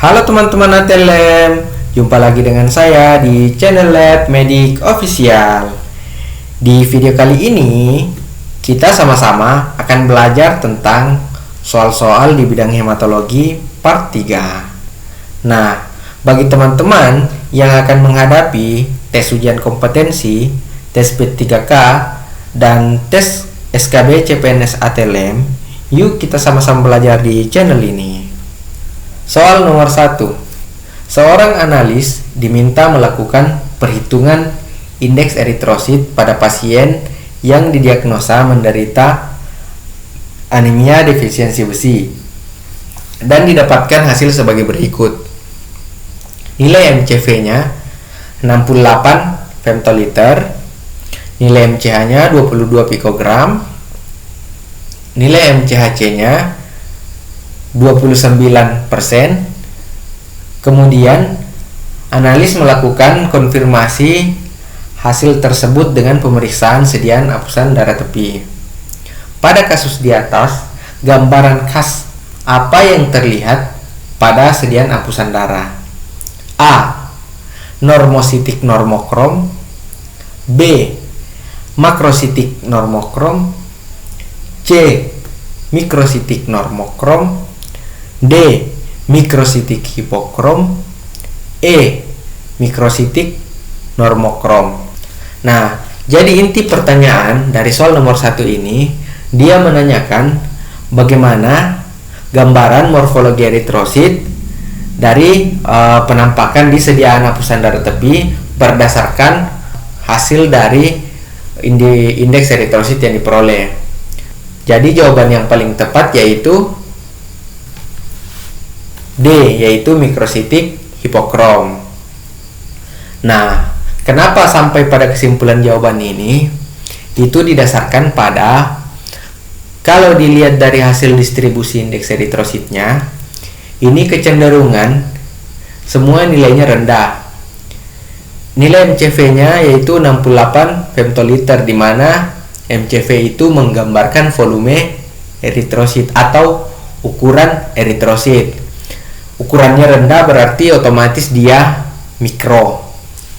Halo teman-teman ATLM, jumpa lagi dengan saya di channel Lab Medik Official. Di video kali ini, kita sama-sama akan belajar tentang soal-soal di bidang hematologi part 3. Nah, bagi teman-teman yang akan menghadapi tes ujian kompetensi, tes P3K, dan tes SKB CPNS ATLM, yuk kita sama-sama belajar di channel ini. Soal nomor 1. Seorang analis diminta melakukan perhitungan indeks eritrosit pada pasien yang didiagnosa menderita anemia defisiensi besi dan didapatkan hasil sebagai berikut. Nilai MCV-nya 68 femtoliter, nilai MCH-nya 22 pikogram, nilai MCHC-nya 29%. Kemudian analis melakukan konfirmasi hasil tersebut dengan pemeriksaan sediaan apusan darah tepi. Pada kasus di atas, gambaran khas apa yang terlihat pada sediaan apusan darah? A. Normositik normokrom. B. Makrositik normokrom. C. Mikrositik normokrom. D. Mikrositik hipokrom. E. Mikrositik normokrom. Nah, jadi inti pertanyaan dari soal nomor 1 ini, dia menanyakan bagaimana gambaran morfologi eritrosit dari penampakan di sediaan apusan darah tepi berdasarkan hasil dari indeks eritrosit yang diperoleh. Jadi jawaban yang paling tepat yaitu D, yaitu mikrositik hipokrom. Nah, kenapa sampai pada kesimpulan jawaban ini? Itu didasarkan pada, kalau dilihat dari hasil distribusi indeks eritrositnya, ini kecenderungan semua nilainya rendah. Nilai MCV-nya yaitu 68 femtoliter, di mana MCV itu menggambarkan volume eritrosit atau ukuran eritrosit. Ukurannya rendah berarti otomatis dia mikro,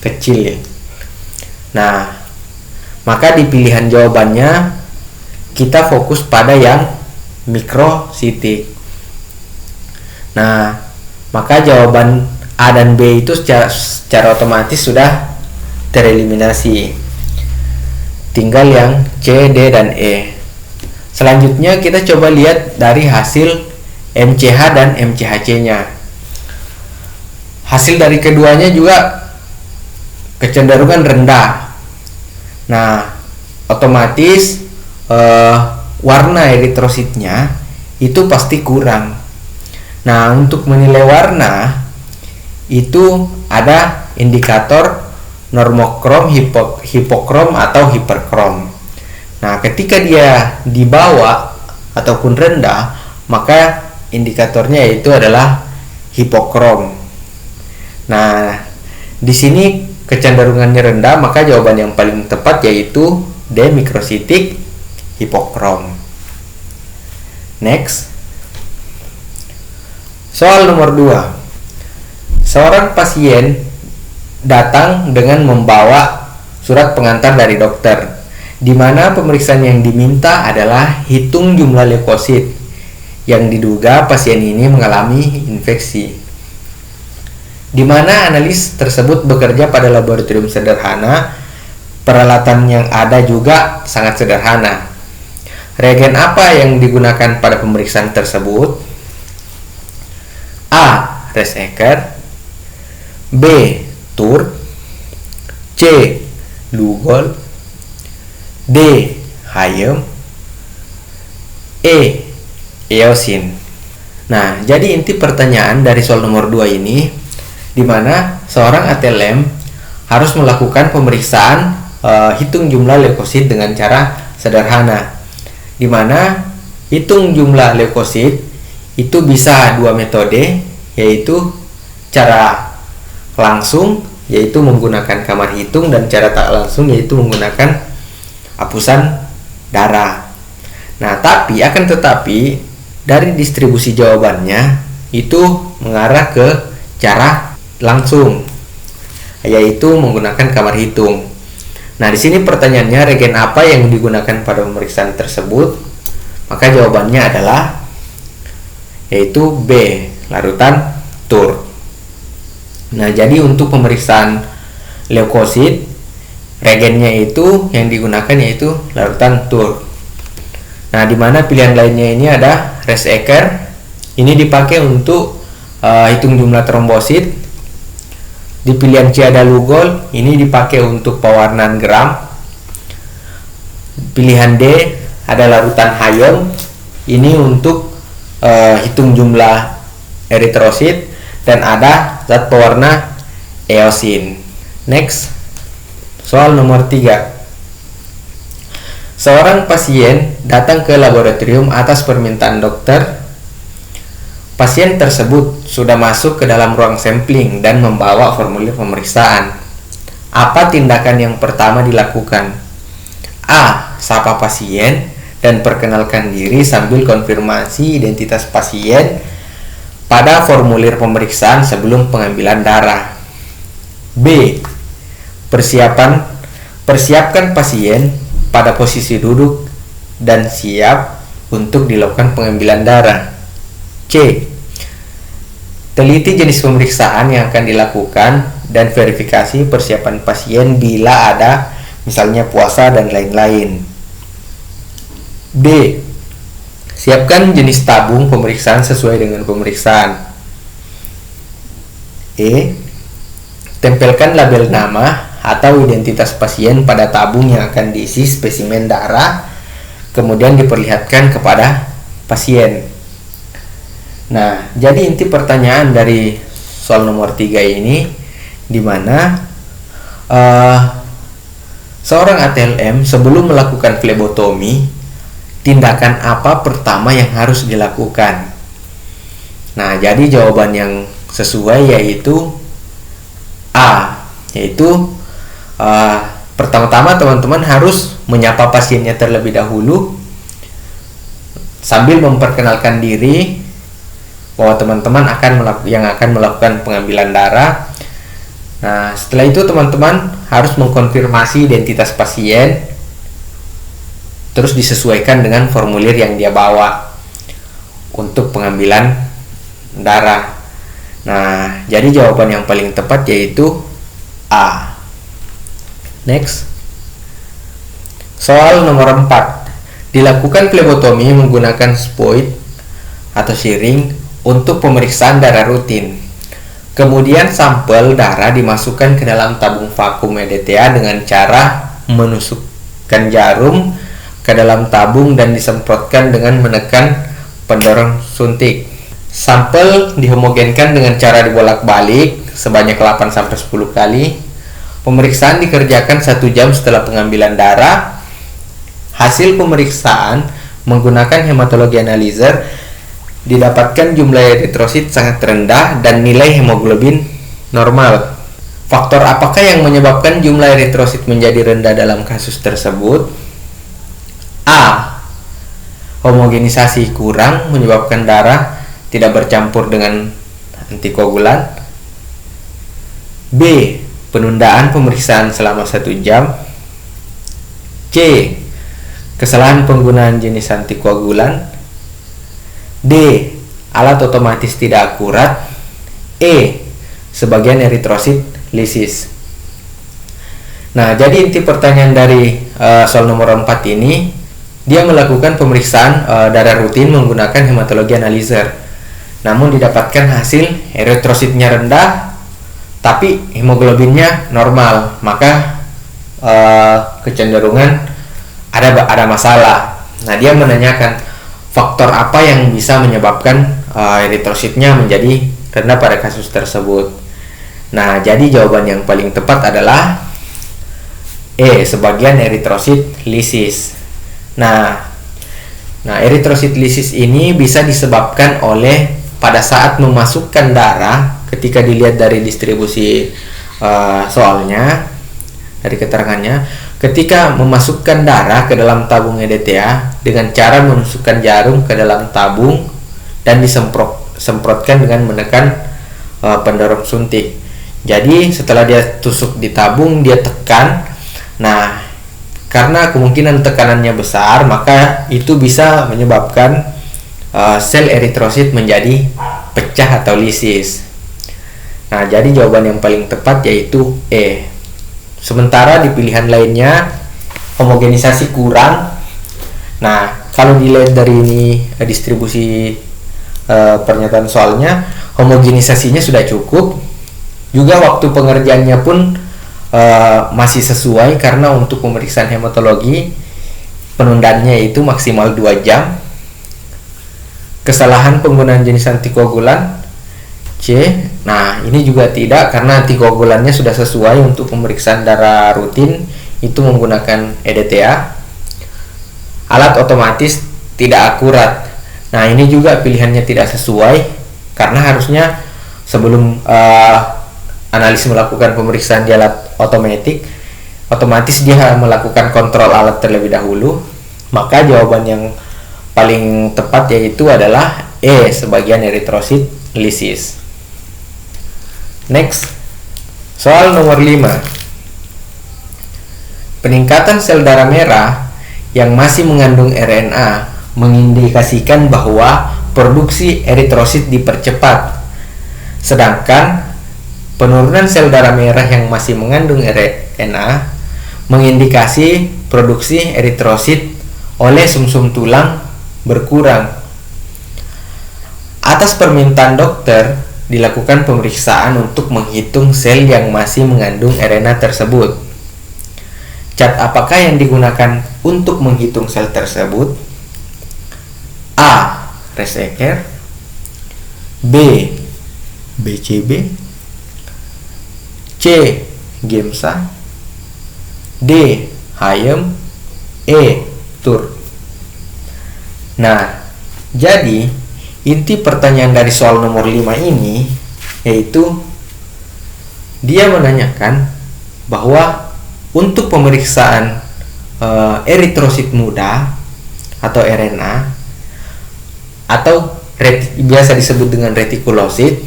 kecil ya. Nah, maka di pilihan jawabannya kita fokus pada yang mikrositik. Nah, maka jawaban A dan B itu secara otomatis sudah tereliminasi. Tinggal yang C, D, dan E. Selanjutnya kita coba lihat dari hasil MCH dan MCHC-nya. Hasil dari keduanya juga kecenderungan rendah. Nah, otomatis warna eritrositnya itu pasti kurang. Nah, untuk menilai warna itu ada indikator normokrom, hipokrom, atau hiperkrom. Nah, ketika dia di bawah ataupun rendah, maka indikatornya yaitu adalah hipokrom. Nah, di sini kecenderungannya rendah, maka jawaban yang paling tepat yaitu D, mikrositik hipokrom. Next. Soal nomor 2. Seorang pasien datang dengan membawa surat pengantar dari dokter, di mana pemeriksaan yang diminta adalah hitung jumlah leukosit yang diduga pasien ini mengalami infeksi, di mana analis tersebut bekerja pada laboratorium sederhana. Peralatan yang ada juga sangat sederhana. Reagen apa yang digunakan pada pemeriksaan tersebut? A. Reseker. B. Turk. C. Lugol. D. Hayem. E. Eosin. Nah, jadi inti pertanyaan dari soal nomor 2 ini, di mana seorang ATLM harus melakukan pemeriksaan hitung jumlah leukosit dengan cara sederhana, di mana hitung jumlah leukosit itu bisa dua metode, yaitu cara langsung yaitu menggunakan kamar hitung, dan cara tak langsung yaitu menggunakan apusan darah. Nah, tapi akan tetapi dari distribusi jawabannya itu mengarah ke cara langsung, yaitu menggunakan kamar hitung. Nah, di sini pertanyaannya, regen apa yang digunakan pada pemeriksaan tersebut? Maka jawabannya adalah yaitu B, larutan TUR. Nah, jadi untuk pemeriksaan leukosit, regennya itu yang digunakan yaitu larutan TUR. Nah, di mana pilihan lainnya ini ada Resecker. Ini dipakai untuk hitung jumlah trombosit. Di pilihan C ada Lugol, ini dipakai untuk pewarnaan gram. Pilihan D ada larutan Hayom, ini untuk hitung jumlah eritrosit, dan ada zat pewarna eosin. Next, soal nomor 3. Seorang pasien datang ke laboratorium atas permintaan dokter. Pasien tersebut sudah masuk ke dalam ruang sampling dan membawa formulir pemeriksaan. Apa tindakan yang pertama dilakukan? A. Sapa pasien dan perkenalkan diri sambil konfirmasi identitas pasien pada formulir pemeriksaan sebelum pengambilan darah. B. Persiapkan pasien pada posisi duduk dan siap untuk dilakukan pengambilan darah. C. Teliti jenis pemeriksaan yang akan dilakukan dan verifikasi persiapan pasien bila ada misalnya puasa dan lain-lain. D. Siapkan jenis tabung pemeriksaan sesuai dengan pemeriksaan. E. Tempelkan label nama atau identitas pasien pada tabung yang akan diisi spesimen darah, kemudian diperlihatkan kepada pasien. Nah, jadi inti pertanyaan dari soal nomor 3 ini, di mana seorang ATLM sebelum melakukan flebotomi, tindakan apa pertama yang harus dilakukan? Nah, jadi jawaban yang sesuai yaitu A, yaitu pertama-tama teman-teman harus menyapa pasiennya terlebih dahulu sambil memperkenalkan diri bahwa teman-teman akan melakukan pengambilan darah. Nah, setelah itu teman-teman harus mengkonfirmasi identitas pasien, terus disesuaikan dengan formulir yang dia bawa untuk pengambilan darah. Nah, jadi jawaban yang paling tepat yaitu A. Next, soal nomor 4. Dilakukan flebotomi menggunakan spoid atau syring untuk pemeriksaan darah rutin. Kemudian sampel darah dimasukkan ke dalam tabung vakum EDTA dengan cara menusukkan jarum ke dalam tabung dan disemprotkan dengan menekan pendorong suntik. Sampel dihomogenkan dengan cara dibolak-balik sebanyak 8-10 kali. Pemeriksaan dikerjakan 1 jam setelah pengambilan darah. Hasil pemeriksaan menggunakan hematologi analyzer didapatkan jumlah eritrosit sangat rendah dan nilai hemoglobin normal. Faktor apakah yang menyebabkan jumlah eritrosit menjadi rendah dalam kasus tersebut? A. Homogenisasi kurang menyebabkan darah tidak bercampur dengan antikoagulan. B. Penundaan pemeriksaan selama 1 jam. C. Kesalahan penggunaan jenis antikoagulan. D. Alat otomatis tidak akurat. E. Sebagian eritrosit lisis. Nah, jadi inti pertanyaan dari soal nomor 4 ini, dia melakukan pemeriksaan darah rutin menggunakan hematologi analyzer. Namun didapatkan hasil eritrositnya rendah tapi hemoglobinnya normal, maka kecenderungan ada masalah. Nah, dia menanyakan faktor apa yang bisa menyebabkan eritrositnya menjadi rendah pada kasus tersebut. Nah, jadi jawaban yang paling tepat adalah E, sebagian eritrosit lisis. Nah, eritrosit lisis ini bisa disebabkan oleh pada saat memasukkan darah, ketika dilihat dari distribusi soalnya, dari keterangannya, ketika memasukkan darah ke dalam tabung EDTA dengan cara menusukkan jarum ke dalam tabung dan semprotkan dengan menekan pendorong suntik. Jadi setelah dia tusuk di tabung, dia tekan. Nah, karena kemungkinan tekanannya besar, maka itu bisa menyebabkan sel eritrosit menjadi pecah atau lisis. Nah, jadi jawaban yang paling tepat yaitu E. Sementara di pilihan lainnya homogenisasi kurang. Nah, kalau dilihat dari ini distribusi pernyataan soalnya, homogenisasinya sudah cukup. Juga waktu pengerjaannya pun masih sesuai, karena untuk pemeriksaan hematologi penundaannya itu maksimal 2 jam. Kesalahan penggunaan jenis antikoagulan C. Nah, ini juga tidak, karena antikoagulannya sudah sesuai. Untuk pemeriksaan darah rutin itu menggunakan EDTA. Alat otomatis tidak akurat. Nah, ini juga pilihannya tidak sesuai, karena harusnya sebelum analis melakukan pemeriksaan di alat otomatis dia melakukan kontrol alat terlebih dahulu. Maka jawaban yang paling tepat yaitu adalah E, sebagian eritrosit lisis. Next, soal nomor 5. Peningkatan sel darah merah yang masih mengandung RNA mengindikasikan bahwa produksi eritrosit dipercepat, sedangkan penurunan sel darah merah yang masih mengandung RNA mengindikasi produksi eritrosit oleh sumsum tulang berkurang. Atas permintaan dokter, dilakukan pemeriksaan untuk menghitung sel yang masih mengandung RNA tersebut. Cat apakah yang digunakan untuk menghitung sel tersebut? A. Reseker, B. BCB, C. Gemsa, D. Hayem, E. Tur. Nah, jadi inti pertanyaan dari soal nomor 5 ini yaitu dia menanyakan bahwa untuk pemeriksaan eritrosit muda atau RNA atau biasa disebut dengan retikulosit.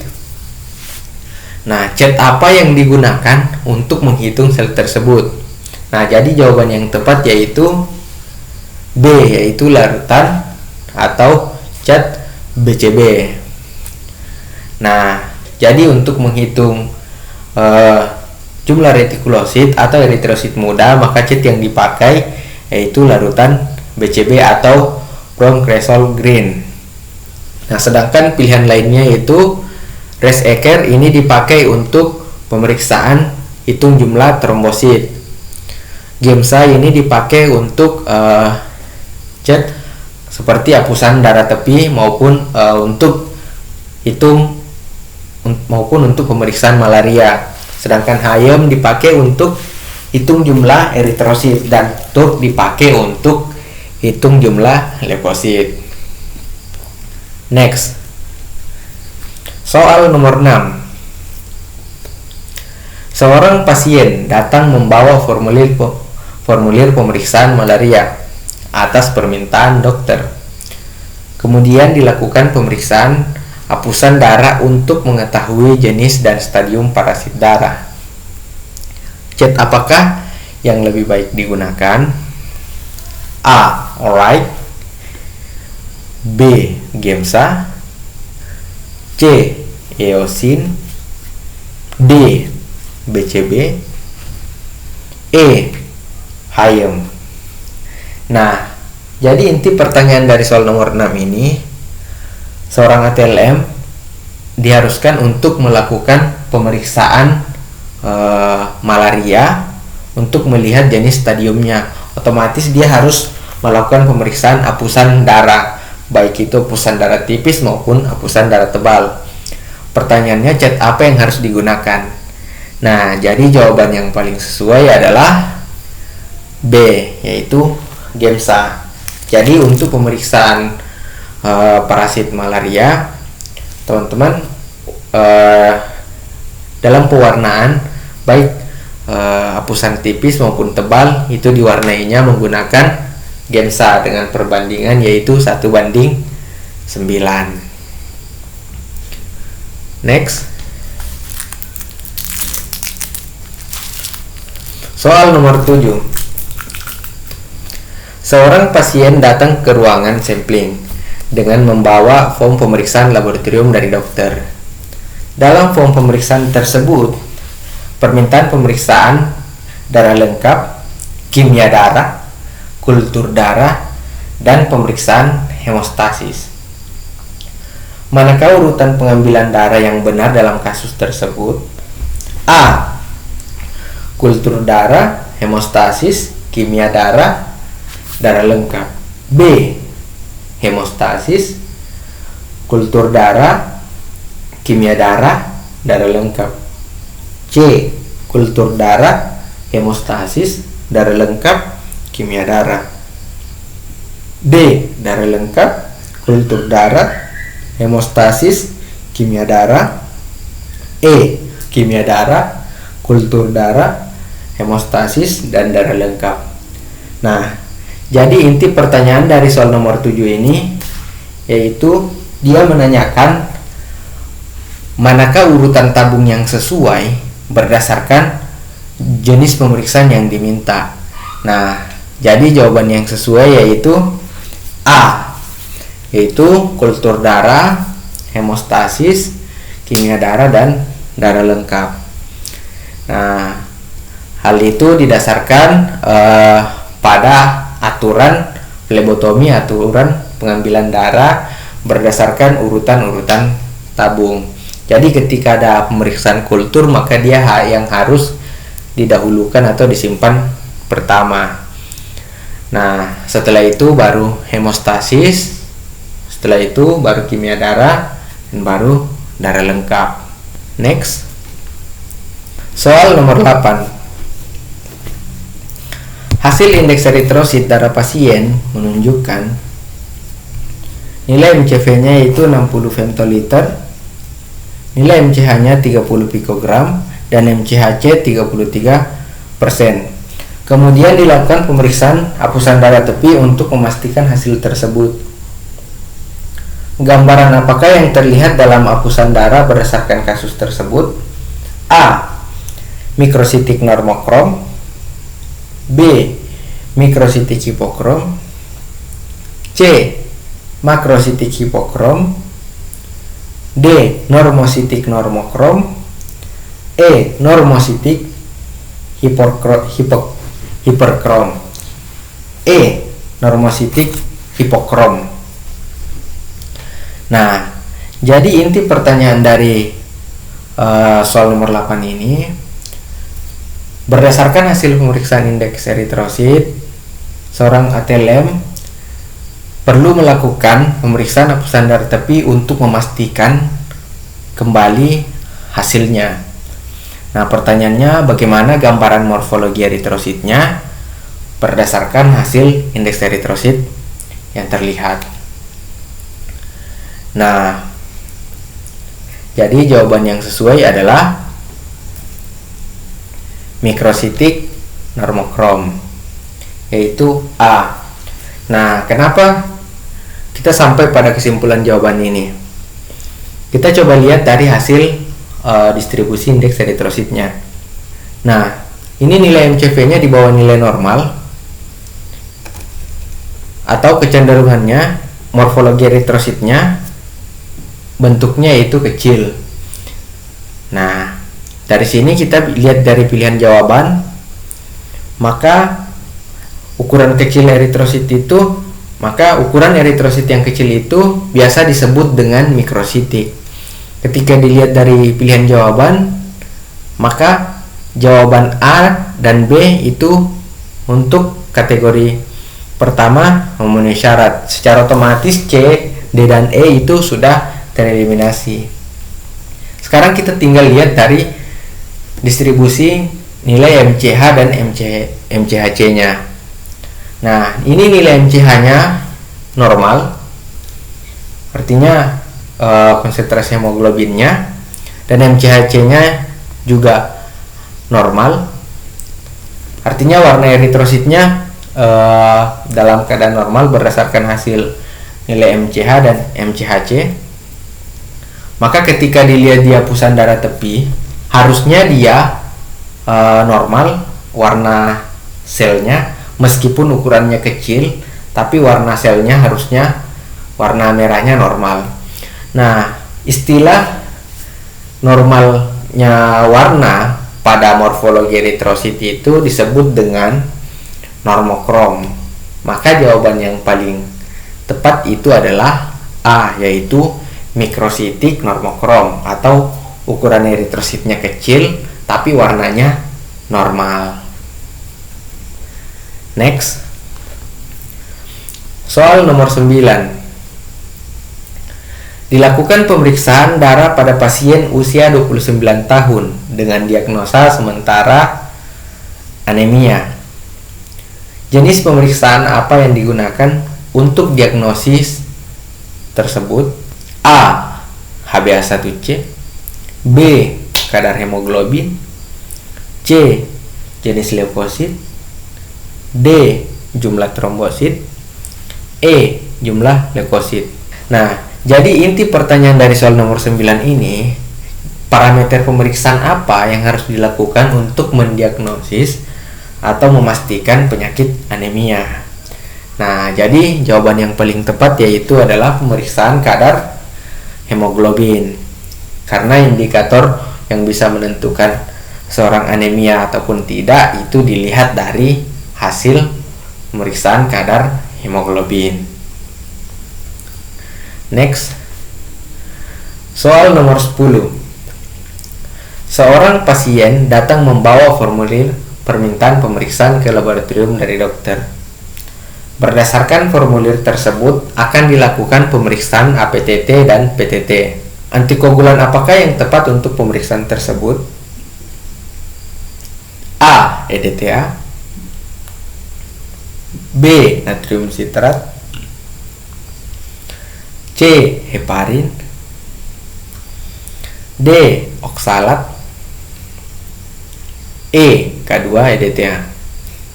Nah, cat apa yang digunakan untuk menghitung sel tersebut? Nah, jadi jawaban yang tepat yaitu B, yaitu larutan atau cat BCB. Nah, jadi untuk menghitung jumlah retikulosit atau eritrosit muda, maka cat yang dipakai yaitu larutan BCB atau Brown-Cresol Green. Nah, sedangkan pilihan lainnya yaitu Reseker, ini dipakai untuk pemeriksaan hitung jumlah trombosit. Gemsa ini dipakai untuk cat seperti hapusan darah tepi maupun untuk pemeriksaan malaria. Sedangkan Hayem dipakai untuk hitung jumlah eritrosit dan Tur dipakai untuk hitung jumlah leukosit. Next, soal nomor 6. Seorang pasien datang membawa formulir pemeriksaan malaria atas permintaan dokter. Kemudian dilakukan pemeriksaan hapusan darah untuk mengetahui jenis dan stadium parasit darah. Cat apakah yang lebih baik digunakan? A. Alright, B. Gemsa, C. Eosin, D. BCB, E. Hayem. Nah, jadi inti pertanyaan dari soal nomor 6 ini, seorang ATLM diharuskan untuk melakukan pemeriksaan malaria untuk melihat jenis stadiumnya. Otomatis dia harus melakukan pemeriksaan hapusan darah, baik itu hapusan darah tipis maupun hapusan darah tebal. Pertanyaannya, cat apa yang harus digunakan? Nah, jadi jawaban yang paling sesuai adalah B, yaitu Gemsa. Jadi untuk pemeriksaan parasit malaria, teman-teman, dalam pewarnaan baik hapusan tipis maupun tebal itu diwarnainya menggunakan Gemsa dengan perbandingan yaitu 1:9. Next. Soal nomor 7. Seorang pasien datang ke ruangan sampling dengan membawa form pemeriksaan laboratorium dari dokter. Dalam form pemeriksaan tersebut, permintaan pemeriksaan darah lengkap, kimia darah, kultur darah, dan pemeriksaan hemostasis. Manakah urutan pengambilan darah yang benar dalam kasus tersebut? A. Kultur darah, hemostasis, kimia darah, darah lengkap. B. Hemostasis, kultur darah, kimia darah, darah lengkap. C. Kultur darah, hemostasis, darah lengkap, kimia darah. D. Darah lengkap, kultur darah, hemostasis, kimia darah. E. Kimia darah, kultur darah, hemostasis, dan darah lengkap. Nah, jadi inti pertanyaan dari soal nomor 7 ini yaitu dia menanyakan manakah urutan tabung yang sesuai berdasarkan jenis pemeriksaan yang diminta. Nah, jadi jawaban yang sesuai yaitu A, yaitu kultur darah, hemostasis, kimia darah, dan darah lengkap. Nah, hal itu didasarkan pada aturan flebotomi, aturan pengambilan darah berdasarkan urutan-urutan tabung. Jadi ketika ada pemeriksaan kultur, maka dia yang harus didahulukan atau disimpan pertama. Nah, setelah itu baru hemostasis, setelah itu baru kimia darah, dan baru darah lengkap. Next. Soal nomor 8. Hasil indeks eritrosit darah pasien menunjukkan nilai MCV-nya itu 60 femtoliter, nilai MCH-nya 30 pikogram, dan MCHC 33%. Kemudian dilakukan pemeriksaan hapusan darah tepi untuk memastikan hasil tersebut. Gambaran apakah yang terlihat dalam hapusan darah berdasarkan kasus tersebut? A. Mikrositik normokrom. B. Mikrositik hipokrom. C. Makrositik hipokrom. D. Normositik normokrom. E. Normositik hiperkrom. E. Normositik hipokrom. Nah, jadi inti pertanyaan dari soal nomor 8 ini, berdasarkan hasil pemeriksaan indeks eritrosit, seorang ATLM perlu melakukan pemeriksaan hapusan darah tepi untuk memastikan kembali hasilnya. Nah, pertanyaannya bagaimana gambaran morfologi eritrositnya berdasarkan hasil indeks eritrosit yang terlihat. Nah, jadi jawaban yang sesuai adalah mikrositik normokrom, yaitu A. Nah, kenapa kita sampai pada kesimpulan jawaban ini? Kita coba lihat dari hasil distribusi indeks eritrositnya. Nah, ini nilai MCV-nya di bawah nilai normal, atau kecenderungannya morfologi eritrositnya bentuknya itu kecil. Nah, dari sini kita lihat dari pilihan jawaban, maka ukuran kecil eritrosit itu, maka ukuran eritrosit yang kecil itu biasa disebut dengan mikrositik. Ketika dilihat dari pilihan jawaban, maka jawaban A dan B itu untuk kategori pertama memenuhi syarat. Secara otomatis C, D, dan E itu sudah tereliminasi. Sekarang kita tinggal lihat dari distribusi nilai MCH dan MCHC-nya. Nah, ini nilai MCH-nya normal, artinya konsentrasi hemoglobinnya, dan MCHC-nya juga normal, artinya warna eritrositnya dalam keadaan normal berdasarkan hasil nilai MCH dan MCHC. Maka ketika dilihat di hapusan darah tepi, harusnya dia normal warna selnya, meskipun ukurannya kecil, tapi warna selnya harusnya warna merahnya normal. Nah, istilah normalnya warna pada morfologi eritrosit itu disebut dengan normokrom. Maka jawaban yang paling tepat itu adalah A, yaitu mikrositik normokrom, atau ukuran eritrositnya kecil tapi warnanya normal. Next, soal nomor 9. Dilakukan pemeriksaan darah pada pasien usia 29 tahun dengan diagnosa sementara anemia. Jenis pemeriksaan apa yang digunakan untuk diagnosis tersebut? A. HbA1c, B. Kadar hemoglobin, C. Jenis leukosit, D. Jumlah trombosit, E. Jumlah leukosit. Nah, jadi inti pertanyaan dari soal nomor 9 ini, parameter pemeriksaan apa yang harus dilakukan untuk mendiagnosis atau memastikan penyakit anemia. Nah, jadi jawaban yang paling tepat yaitu adalah pemeriksaan kadar hemoglobin. Karena indikator yang bisa menentukan seorang anemia ataupun tidak itu dilihat dari hasil pemeriksaan kadar hemoglobin. Next, soal nomor 10. Seorang pasien datang membawa formulir permintaan pemeriksaan ke laboratorium dari dokter. Berdasarkan formulir tersebut akan dilakukan pemeriksaan APTT dan PTT. Antikoagulan apakah yang tepat untuk pemeriksaan tersebut? A. EDTA, B. Natrium sitrat, C. Heparin, D. Oksalat, E. K2 EDTA.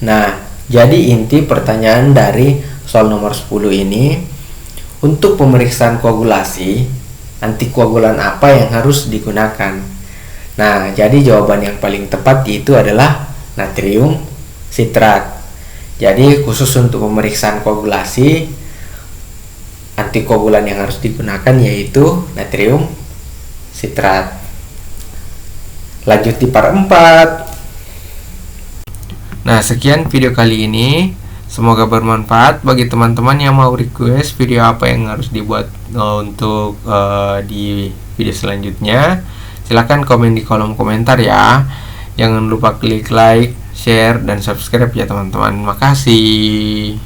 Nah, jadi inti pertanyaan dari soal nomor 10 ini, untuk pemeriksaan koagulasi, antikoagulan apa yang harus digunakan? Nah, jadi jawaban yang paling tepat itu adalah natrium sitrat. Jadi khusus untuk pemeriksaan koagulasi, antikoagulan yang harus digunakan yaitu natrium sitrat. Lanjut di part 4. Nah, sekian video kali ini. Semoga bermanfaat bagi teman-teman yang mau request video apa yang harus dibuat untuk di video selanjutnya. Silahkan komen di kolom komentar ya. Jangan lupa klik like, share, dan subscribe ya teman-teman. Makasih.